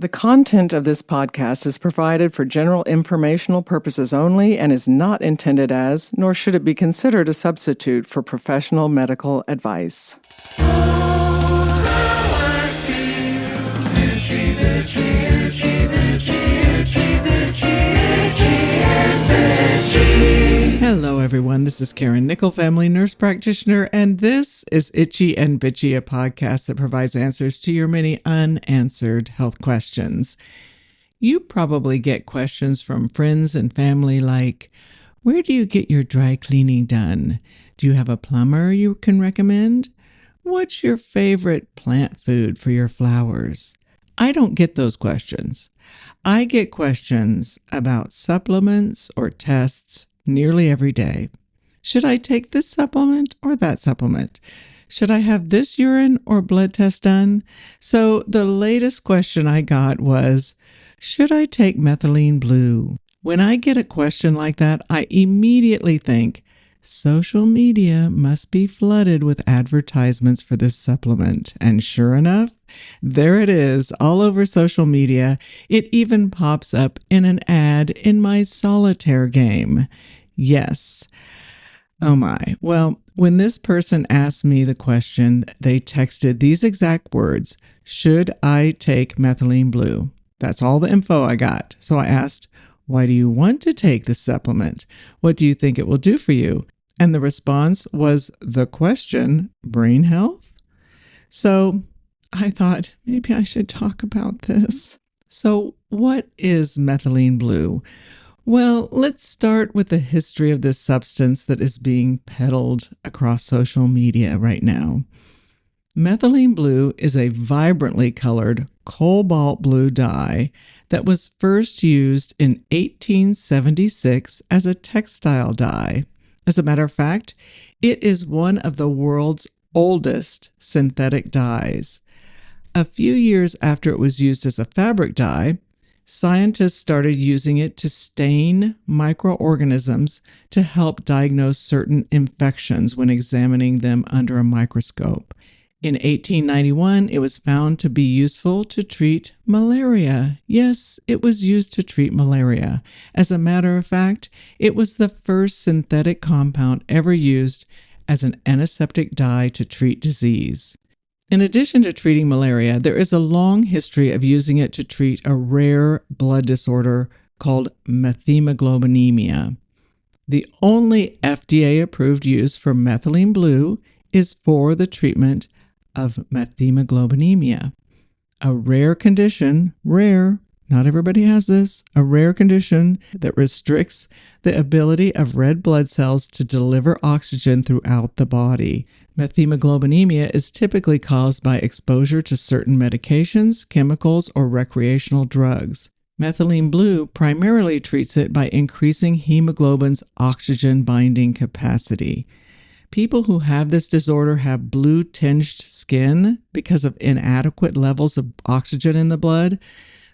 The content of this podcast is provided for general informational purposes only and is not intended as, nor should it be considered a substitute for professional medical advice. Hello everyone, this is Karen Nickel, family nurse practitioner, and this is Itchy and Bitchy, a podcast that provides answers to your many unanswered health questions. You probably get questions from friends and family like, where do you get your dry cleaning done? Do you have a plumber you can recommend? What's your favorite plant food for your flowers? I don't get those questions. I get questions about supplements or tests nearly every day. Should I take this supplement or that supplement? Should I have this urine or blood test done? So the latest question I got was, should I take Methylene Blue? When I get a question like that, I immediately think, social media must be flooded with advertisements for this supplement. And sure enough, there it is all over social media. It even pops up in an ad in my solitaire game. Yes. Oh my. Well, when this person asked me the question, they texted these exact words, should I take Methylene Blue? That's all the info I got. So I asked, why do you want to take this supplement? What do you think it will do for you? And the response was the question, brain health? So I thought maybe I should talk about this. So what is Methylene Blue? Well, let's start with the history of this substance that is being peddled across social media right now. Methylene Blue is a vibrantly colored cobalt blue dye that was first used in 1876 as a textile dye. As a matter of fact, it is one of the world's oldest synthetic dyes. A few years after it was used as a fabric dye, scientists started using it to stain microorganisms to help diagnose certain infections when examining them under a microscope. In 1891, it was found to be useful to treat malaria. Yes, it was used to treat malaria. As a matter of fact, it was the first synthetic compound ever used as an antiseptic dye to treat disease. In addition to treating malaria, there is a long history of using it to treat a rare blood disorder called methylhemoglobinemia. The only FDA-approved use for Methylene Blue is for the treatment of methylhemoglobinemia, a rare condition, not everybody has this, a rare condition that restricts the ability of red blood cells to deliver oxygen throughout the body. Methylhemoglobinemia is typically caused by exposure to certain medications, chemicals, or recreational drugs. Methylene Blue primarily treats it by increasing hemoglobin's oxygen binding capacity. People who have this disorder have blue-tinged skin because of inadequate levels of oxygen in the blood,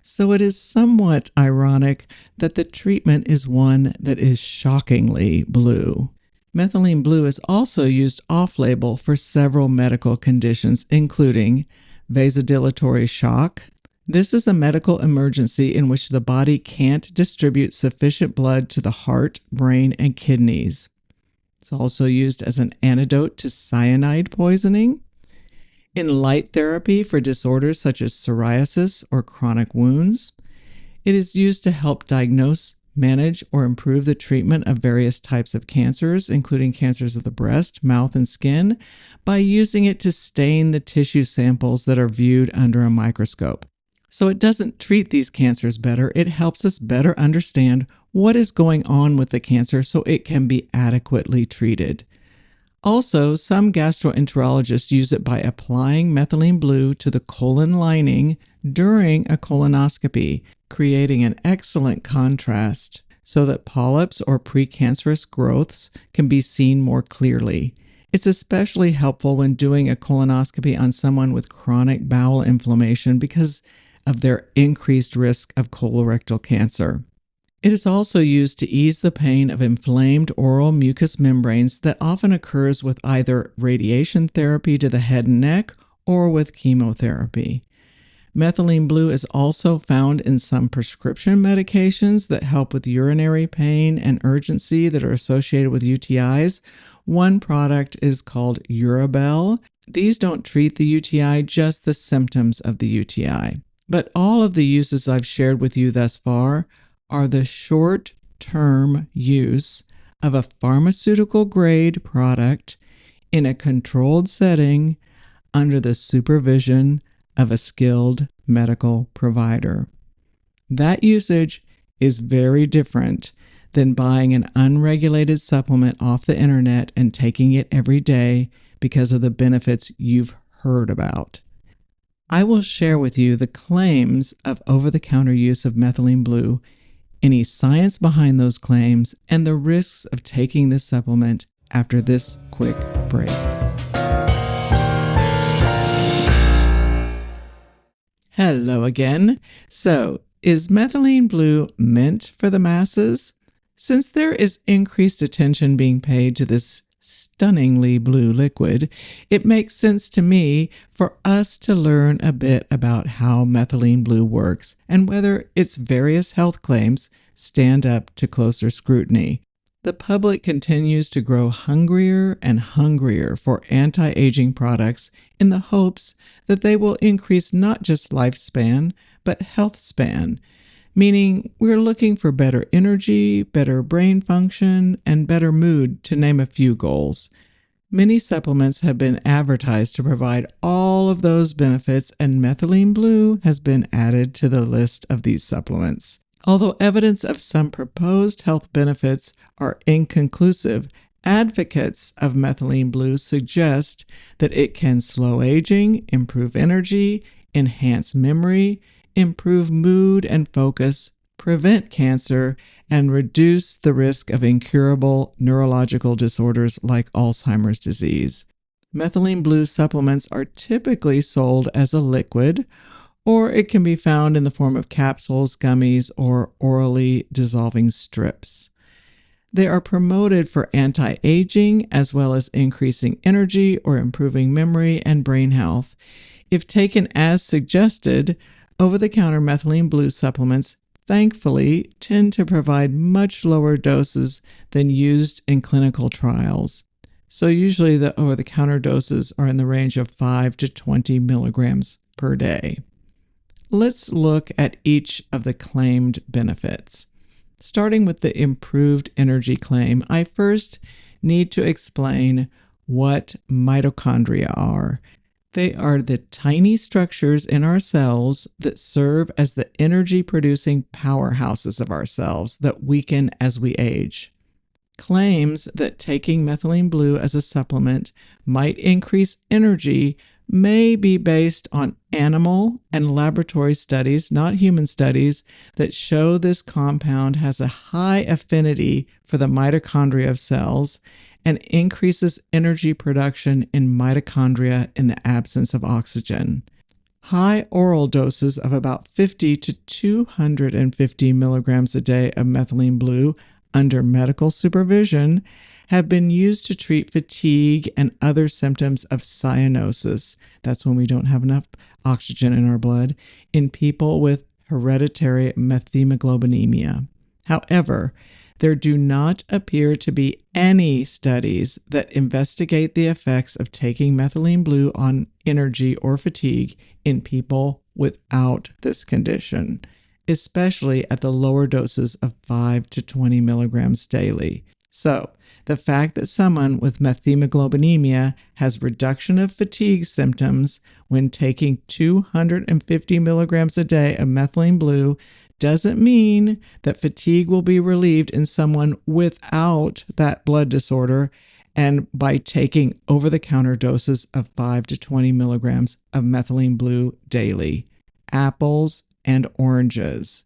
so it is somewhat ironic that the treatment is one that is shockingly blue. Methylene Blue is also used off-label for several medical conditions, including vasodilatory shock. This is a medical emergency in which the body can't distribute sufficient blood to the heart, brain, and kidneys. It's also used as an antidote to cyanide poisoning. In light therapy for disorders such as psoriasis or chronic wounds. It is used to help diagnose, manage, or improve the treatment of various types of cancers, including cancers of the breast, mouth, and skin, by using it to stain the tissue samples that are viewed under a microscope. So it doesn't treat these cancers better, it helps us better understand what is going on with the cancer so it can be adequately treated. Also, some gastroenterologists use it by applying Methylene Blue to the colon lining during a colonoscopy, creating an excellent contrast so that polyps or precancerous growths can be seen more clearly. It's especially helpful when doing a colonoscopy on someone with chronic bowel inflammation because of their increased risk of colorectal cancer. It is also used to ease the pain of inflamed oral mucous membranes that often occurs with either radiation therapy to the head and neck or with chemotherapy. Methylene blue is also found in some prescription medications that help with urinary pain and urgency that are associated with UTIs. One product is called Urabel. These don't treat the UTI, just the symptoms of the UTI. But all of the uses I've shared with you thus far are the short-term use of a pharmaceutical-grade product in a controlled setting under the supervision of a skilled medical provider. That usage is very different than buying an unregulated supplement off the internet and taking it every day because of the benefits you've heard about. I will share with you the claims of over-the-counter use of methylene blue, any science behind those claims, and the risks of taking this supplement after this quick break. Hello again. So, is methylene blue meant for the masses? Since there is increased attention being paid to this stunningly blue liquid, it makes sense to me for us to learn a bit about how methylene blue works and whether its various health claims stand up to closer scrutiny. The public continues to grow hungrier and hungrier for anti-aging products in the hopes that they will increase not just lifespan, but health span, meaning we're looking for better energy, better brain function, and better mood, to name a few goals. Many supplements have been advertised to provide all of those benefits, and methylene blue has been added to the list of these supplements. Although evidence of some proposed health benefits are inconclusive, advocates of methylene blue suggest that it can slow aging, improve energy, enhance memory, improve mood and focus, prevent cancer, and reduce the risk of incurable neurological disorders like Alzheimer's disease. Methylene blue supplements are typically sold as a liquid, or it can be found in the form of capsules, gummies, or orally dissolving strips. They are promoted for anti-aging as well as increasing energy or improving memory and brain health. If taken as suggested, over-the-counter methylene blue supplements thankfully tend to provide much lower doses than used in clinical trials. So usually the over-the-counter doses are in the range of 5 to 20 milligrams per day. Let's look at each of the claimed benefits. Starting with the improved energy claim, I first need to explain what mitochondria are. They are the tiny structures in our cells that serve as the energy-producing powerhouses of our cells that weaken as we age. Claims that taking methylene blue as a supplement might increase energy may be based on animal and laboratory studies, not human studies, that show this compound has a high affinity for the mitochondria of cells and increases energy production in mitochondria in the absence of oxygen. High oral doses of about 50 to 250 milligrams a day of methylene blue under medical supervision have been used to treat fatigue and other symptoms of cyanosis, that's when we don't have enough oxygen in our blood, in people with hereditary methemoglobinemia. However, there do not appear to be any studies that investigate the effects of taking methylene blue on energy or fatigue in people without this condition, especially at the lower doses of 5 to 20 milligrams daily. So, the fact that someone with methemoglobinemia has reduction of fatigue symptoms when taking 250 milligrams a day of methylene blue doesn't mean that fatigue will be relieved in someone without that blood disorder and by taking over-the-counter doses of 5 to 20 milligrams of methylene blue daily. Apples and oranges.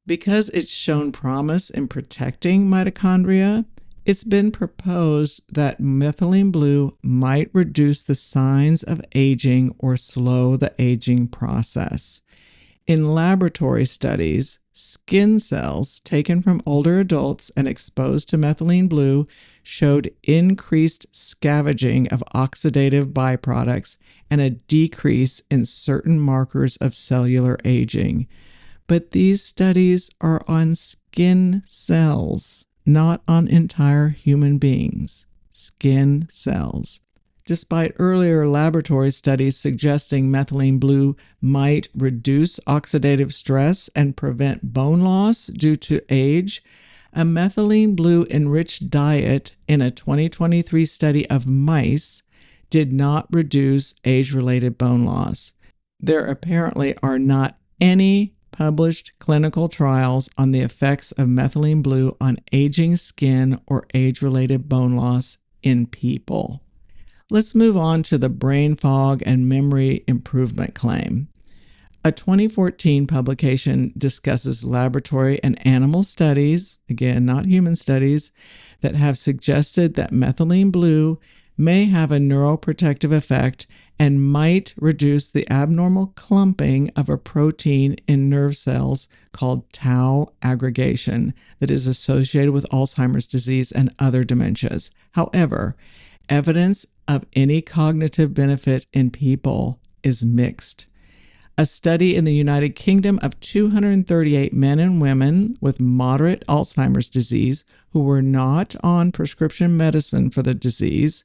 Because it's shown promise in protecting mitochondria, it's been proposed that methylene blue might reduce the signs of aging or slow the aging process. In laboratory studies, skin cells taken from older adults and exposed to methylene blue showed increased scavenging of oxidative byproducts and a decrease in certain markers of cellular aging. But these studies are on skin cells, not on entire human beings. Skin cells. Despite earlier laboratory studies suggesting methylene blue might reduce oxidative stress and prevent bone loss due to age, a methylene blue enriched diet in a 2023 study of mice did not reduce age-related bone loss. There apparently are not any published clinical trials on the effects of methylene blue on aging skin or age-related bone loss in people. Let's move on to the brain fog and memory improvement claim. A 2014 publication discusses laboratory and animal studies, again, not human studies, that have suggested that methylene blue may have a neuroprotective effect and might reduce the abnormal clumping of a protein in nerve cells called tau aggregation that is associated with Alzheimer's disease and other dementias. However, evidence of any cognitive benefit in people is mixed. A study in the United Kingdom of 238 men and women with moderate Alzheimer's disease who were not on prescription medicine for the disease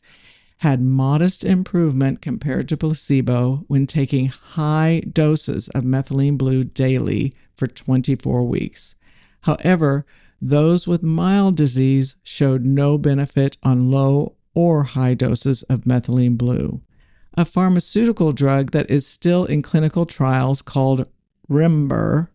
had modest improvement compared to placebo when taking high doses of methylene blue daily for 24 weeks. However, those with mild disease showed no benefit on low or high doses of methylene blue. A pharmaceutical drug that is still in clinical trials called Rember,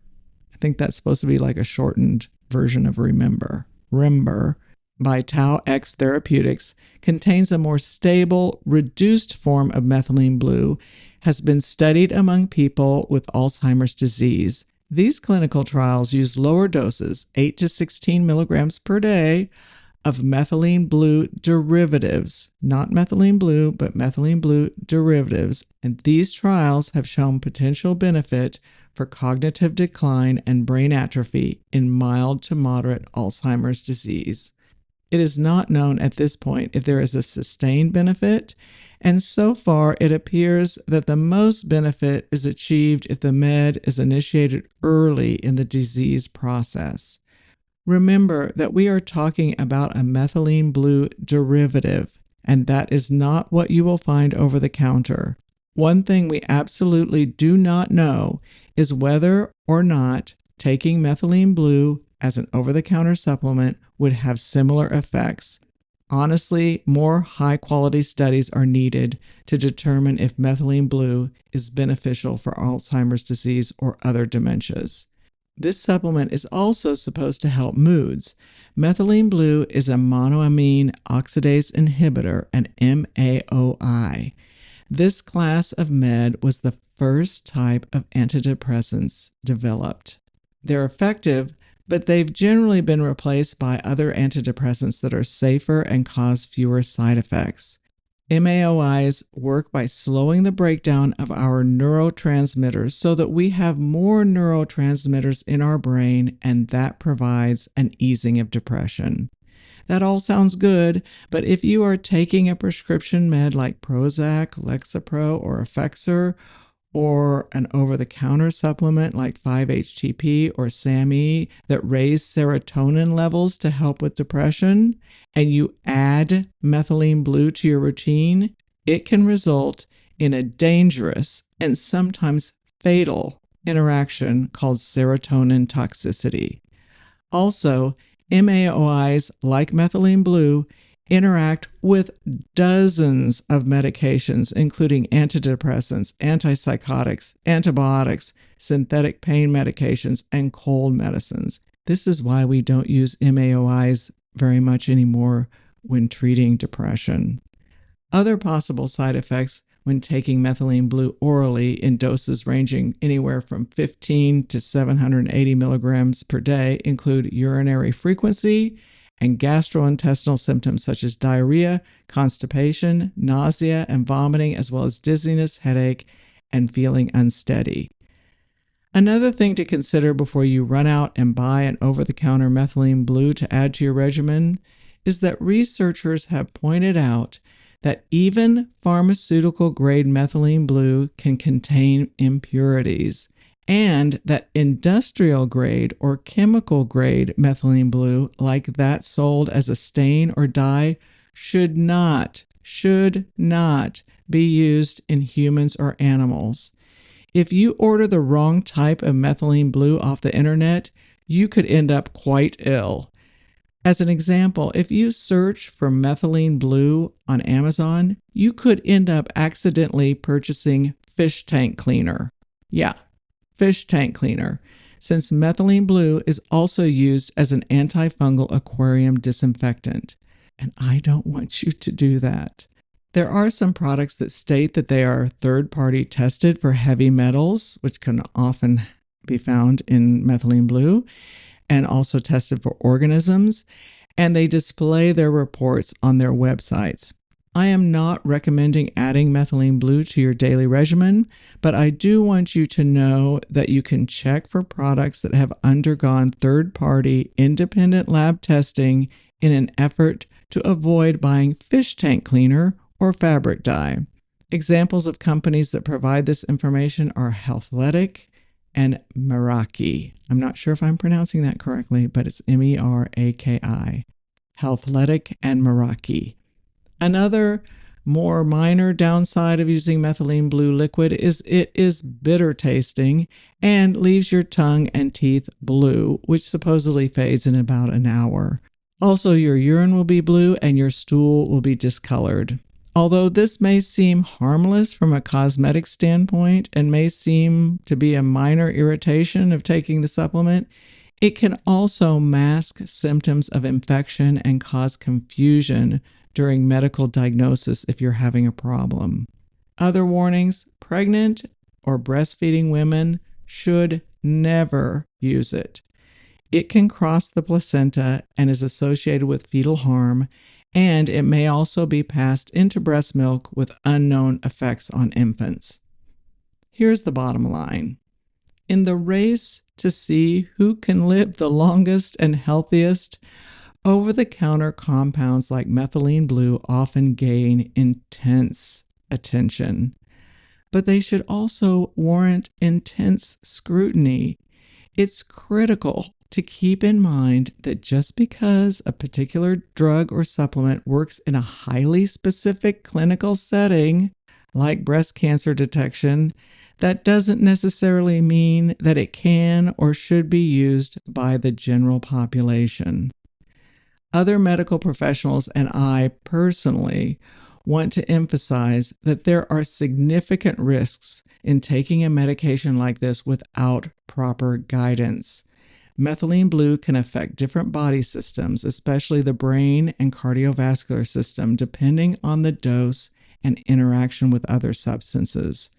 I think that's supposed to be like a shortened version of Remember, Rember, by Tau X Therapeutics, contains a more stable, reduced form of methylene blue, has been studied among people with Alzheimer's disease. These clinical trials use lower doses, 8 to 16 milligrams per day, of methylene blue derivatives, not methylene blue, but methylene blue derivatives, and these trials have shown potential benefit for cognitive decline and brain atrophy in mild to moderate Alzheimer's disease. It is not known at this point if there is a sustained benefit, and so far it appears that the most benefit is achieved if the med is initiated early in the disease process. Remember that we are talking about a methylene blue derivative, and that is not what you will find over the counter. One thing we absolutely do not know is whether or not taking methylene blue as an over-the-counter supplement would have similar effects. Honestly, more high-quality studies are needed to determine if methylene blue is beneficial for Alzheimer's disease or other dementias. This supplement is also supposed to help moods. Methylene blue is a monoamine oxidase inhibitor, an MAOI. This class of med was the first type of antidepressants developed. They're effective, but they've generally been replaced by other antidepressants that are safer and cause fewer side effects. MAOIs work by slowing the breakdown of our neurotransmitters so that we have more neurotransmitters in our brain, and that provides an easing of depression. That all sounds good, but if you are taking a prescription med like Prozac, Lexapro, or Effexor, or an over-the-counter supplement like 5-HTP or SAMe that raise serotonin levels to help with depression, and you add methylene blue to your routine, it can result in a dangerous and sometimes fatal interaction called serotonin toxicity. Also, MAOIs, like methylene blue, interact with dozens of medications, including antidepressants, antipsychotics, antibiotics, synthetic pain medications, and cold medicines. This is why we don't use MAOIs very much anymore when treating depression. Other possible side effects when taking methylene blue orally in doses ranging anywhere from 15 to 780 milligrams per day include urinary frequency and gastrointestinal symptoms such as diarrhea, constipation, nausea, and vomiting, as well as dizziness, headache, and feeling unsteady. Another thing to consider before you run out and buy an over-the-counter methylene blue to add to your regimen is that researchers have pointed out that even pharmaceutical-grade methylene blue can contain impurities, and that industrial-grade or chemical-grade methylene blue, like that sold as a stain or dye, should not be used in humans or animals. If you order the wrong type of methylene blue off the internet, you could end up quite ill. As an example, if you search for methylene blue on Amazon, you could end up accidentally purchasing fish tank cleaner. Yeah, fish tank cleaner, since methylene blue is also used as an antifungal aquarium disinfectant. And I don't want you to do that. There are some products that state that they are third-party tested for heavy metals, which can often be found in methylene blue, and also tested for organisms, and they display their reports on their websites. I am not recommending adding methylene blue to your daily regimen, but I do want you to know that you can check for products that have undergone third-party independent lab testing in an effort to avoid buying fish tank cleaner or fabric dye. Examples of companies that provide this information are Healthletic and Meraki. I'm not sure if I'm pronouncing that correctly, but it's Meraki. Healthletic and Meraki. Another more minor downside of using methylene blue liquid is it is bitter tasting and leaves your tongue and teeth blue, which supposedly fades in about an hour. Also, your urine will be blue and your stool will be discolored. Although this may seem harmless from a cosmetic standpoint and may seem to be a minor irritation of taking the supplement, it can also mask symptoms of infection and cause confusion during medical diagnosis if you're having a problem. Other warnings: pregnant or breastfeeding women should never use it. It can cross the placenta and is associated with fetal harm, and it may also be passed into breast milk with unknown effects on infants. Here's the bottom line. In the race to see who can live the longest and healthiest, over-the-counter compounds like methylene blue often gain intense attention. But they should also warrant intense scrutiny. It's critical to keep in mind that just because a particular drug or supplement works in a highly specific clinical setting, like breast cancer detection, that doesn't necessarily mean that it can or should be used by the general population. Other medical professionals and I personally want to emphasize that there are significant risks in taking a medication like this without proper guidance. Methylene blue can affect different body systems, especially the brain and cardiovascular system, depending on the dose and interaction with other substances.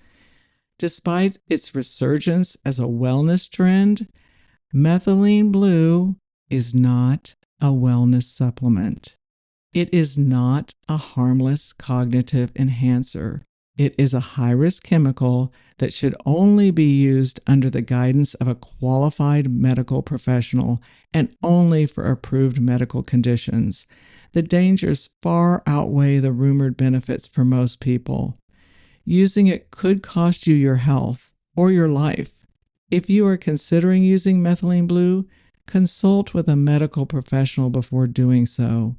Despite its resurgence as a wellness trend, methylene blue is not a wellness supplement. It is not a harmless cognitive enhancer. It is a high-risk chemical that should only be used under the guidance of a qualified medical professional and only for approved medical conditions. The dangers far outweigh the rumored benefits for most people. Using it could cost you your health or your life. If you are considering using methylene blue, consult with a medical professional before doing so.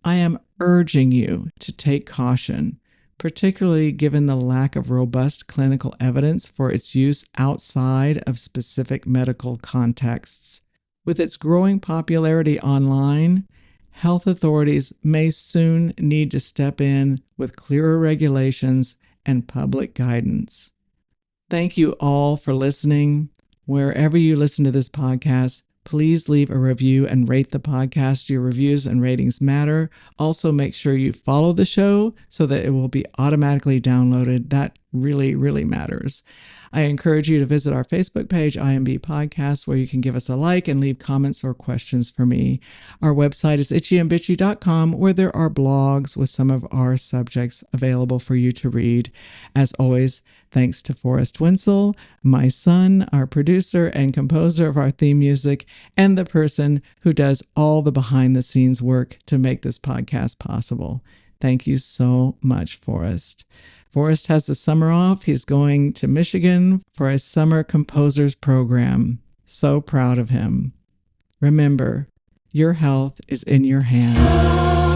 I am urging you to take caution, particularly given the lack of robust clinical evidence for its use outside of specific medical contexts. With its growing popularity online, health authorities may soon need to step in with clearer regulations and public guidance. Thank you all for listening. Wherever you listen to this podcast, please leave a review and rate the podcast. Your reviews and ratings matter. Also, make sure you follow the show so that it will be automatically downloaded. That really, really matters. I encourage you to visit our Facebook page, IMB Podcast, where you can give us a like and leave comments or questions for me. Our website is itchyandbitchy.com, where there are blogs with some of our subjects available for you to read. As always, thanks to Forrest Winsel, my son, our producer and composer of our theme music, and the person who does all the behind-the-scenes work to make this podcast possible. Thank you so much, Forrest. Forrest has the summer off. He's going to Michigan for a summer composers program. So proud of him. Remember, your health is in your hands.